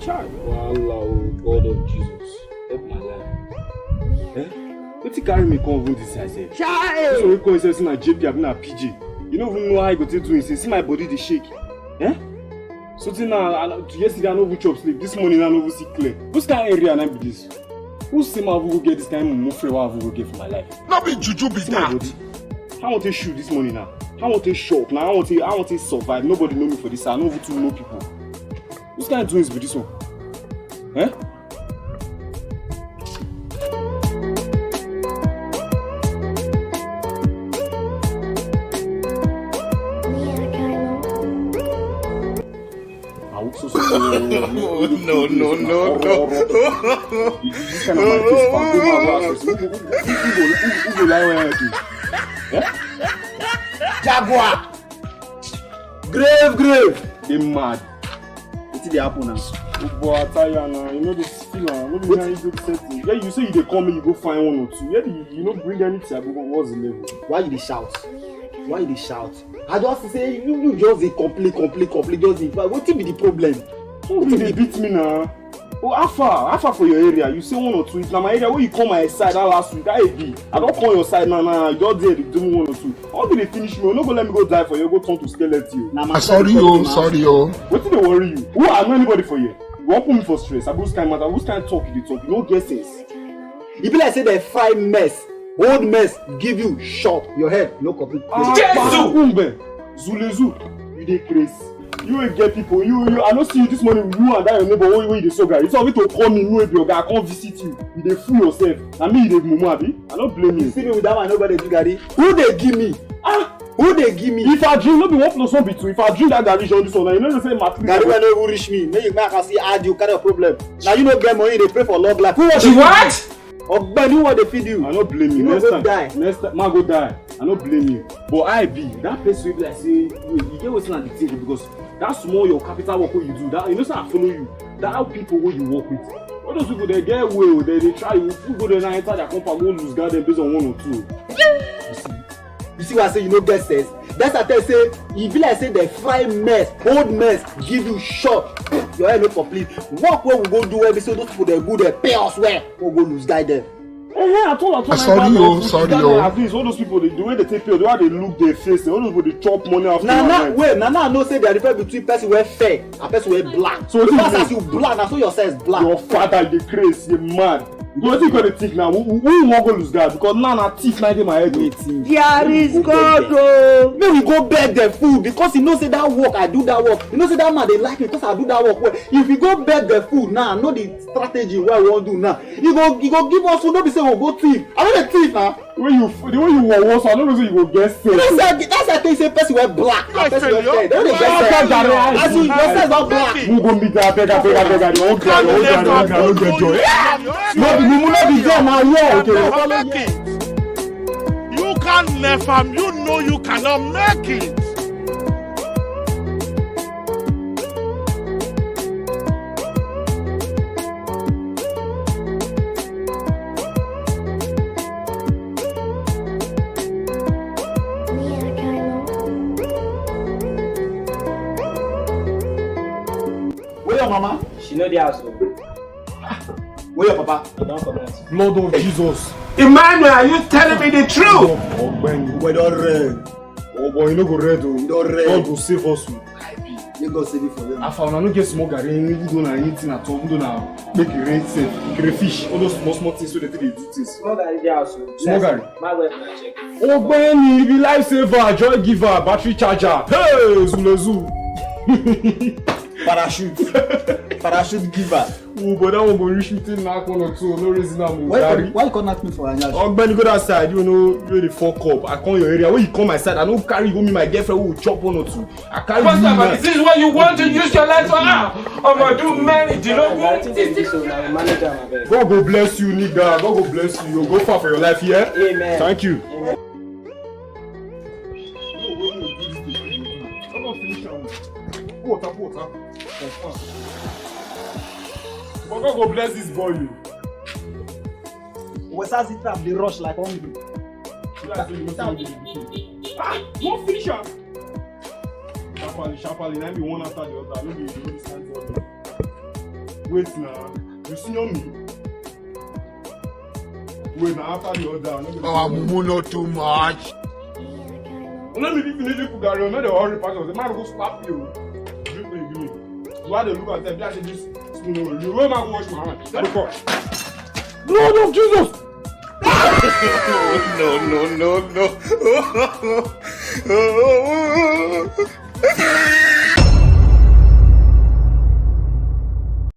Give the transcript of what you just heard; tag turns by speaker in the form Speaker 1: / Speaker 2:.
Speaker 1: Child, Wahala, oh God of Jesus, help my life. Eh? What you carry me come over this side?
Speaker 2: Child!
Speaker 1: So we call yourself na JP, I'm not PJ. You don't even know how I go take do it. See my body they shake. Eh? So now, yesterday I no even chop sleep. This morning I no even see clear. Who's kind of area I be this? Who say my go get this kind of move I go get for my life?
Speaker 2: Not be juju be that.
Speaker 1: I want to shoot this morning now. I want to shock now. I want to survive. Nobody know me for this. I know to know people. Who's kind of doing with this one? Eh?
Speaker 2: No.
Speaker 1: This kind of my face, who go lie when I do?
Speaker 2: Jaguar!
Speaker 1: Grave! They mad. What's the happen now? Oh boy, I tell you now, you know this feeling. What do you do setting? Yeah, you say you dey call me, you go find one or two. Yeah, you don't bring anything. What's the level?
Speaker 3: Why you dey shout? Why you dey shout? I just say you just dey complain. Just dey. Wetin be the problem?
Speaker 1: Who dey beat me now? Oh, how far for your area? You say one or two. It's now my area where you come my side that last week. I don't call your side now. You just there to do me one or two. How do they finish me? You're not gonna let me go die for you. Go turn to skeleton.
Speaker 3: Nah,
Speaker 2: sorry.
Speaker 1: What did they worry you? Who I know anybody for you? You won't put me for stress. Who's kind matter? Who's kind talk? You talk. You no get sense.
Speaker 3: E be like say the fry mess, old mess give you shot your head no complete.
Speaker 1: Zulezu, you dey crazy. You will get people. You. I don't see you this morning. You and that your neighbor. Where you dey so guy? You tell me to call me. You be your guy. I come visit you. You dey fool yourself. I mean you dey mumu abi. I don't blame you.
Speaker 3: You see me with that man. Nobody do Garri. Who dey give me? Who dey give me?
Speaker 1: If I drink, no be 1+1 be 2. If I drink that Garri on this one, you know the same matter.
Speaker 3: Garri wey no even reach me. Make you can see add you carry a problem. Now you no get money. They pray for long life. Who want
Speaker 2: What?
Speaker 3: Ogbeni, who want to feed you?
Speaker 1: I don't blame you.
Speaker 3: You
Speaker 1: Next time, man go die. I don't blame you. But I be that person wey be like say, wait, you get wetin I dey think because that small your capital work wey you do. That you know say I follow you. That how people wey you work with. All those people they get well, they try you go there and enter their compound go lose guard them based on 1 or 2.
Speaker 3: You see why I say you no get sense? That's why I tell you say e be like say the fry mess, old mess give you shot. Your head no complete. Work wey we go do every so those people they go there pay us well. We go lose guide them.
Speaker 1: I told
Speaker 2: Sorry.
Speaker 1: At least all those people the way they take pay, the way they look their face, all those people they chop money after.
Speaker 3: Now I know say there difference between person wey fair and person wey black.
Speaker 1: So
Speaker 3: because as you black, na so your size black.
Speaker 1: Your father dey crazy, you mad. What you gonna think now? Who won't go lose that? Because now na thief na dey my head.
Speaker 3: There is God oh. May we go beg the food because you know say that work I do that work. You know say that man they like me because I do that work well. If we go beg the food now, know the strategy what we want do now. You go give us food. Don't be say we go thief. I know the thief now.
Speaker 1: The way you want, so I don't know say you go get sick.
Speaker 3: That's why they say person wear black. Person wear fair. They don't get sense. As you your sense not black.
Speaker 1: Who go meet that beg. You won't get joy. No be there now. Yeah, okay.
Speaker 2: You can't never. You know you cannot make it.
Speaker 3: Where your mama?
Speaker 4: She know the house.
Speaker 3: Where your papa?
Speaker 4: He don't come out.
Speaker 1: Lord of Jesus.
Speaker 2: Emmanuel, are you telling me the truth?
Speaker 3: We don't red.
Speaker 1: Oh boy, you no go red oh.
Speaker 3: Don't red.
Speaker 1: God go save us.
Speaker 3: You go save it for them.
Speaker 1: I found I no get small Garri, even though na anything at all, even though na make it rain safe, crayfish, all those small things so they do things.
Speaker 4: Small Garri the house.
Speaker 1: Small Garri.
Speaker 4: My wife na check.
Speaker 1: Oh Benny, be lifesaver, joy giver, battery charger. Hey, Zulezu.
Speaker 3: Parachute giver.
Speaker 1: Oh, but that one go reach me till knock 1 or 2. No reason I'm
Speaker 3: Why you connect me for a nyash?
Speaker 1: Oh, Benny, go that side. You know, you the fuck up. I come your area. When you come my side, I don't carry you me my girlfriend who will chop 1 or 2. I carry
Speaker 2: First
Speaker 1: you.
Speaker 2: time, this is what you want to use your life for. I'm gonna do many. Do you know
Speaker 4: I think they do so now. Manager my best.
Speaker 1: God go bless you, nigga. God go bless you. You go far for your life here. Yeah?
Speaker 4: Amen.
Speaker 1: Thank you.
Speaker 4: Amen.
Speaker 1: Water. God go bless this boy.
Speaker 3: We start sit up the rush like hungry.
Speaker 1: Don't finish her. Sharply. Now be one after the other. No be stand for Wait now. You senior me? Wait now, after the order.
Speaker 2: Oh, Mumu, not too much.
Speaker 1: Let me finish it, Garri. I'm not the hurry passion. The man will go slap you. Give me. You had to look at them. That's this spoon. You will not wash my hand. Let me go. Blood of Jesus!
Speaker 2: No.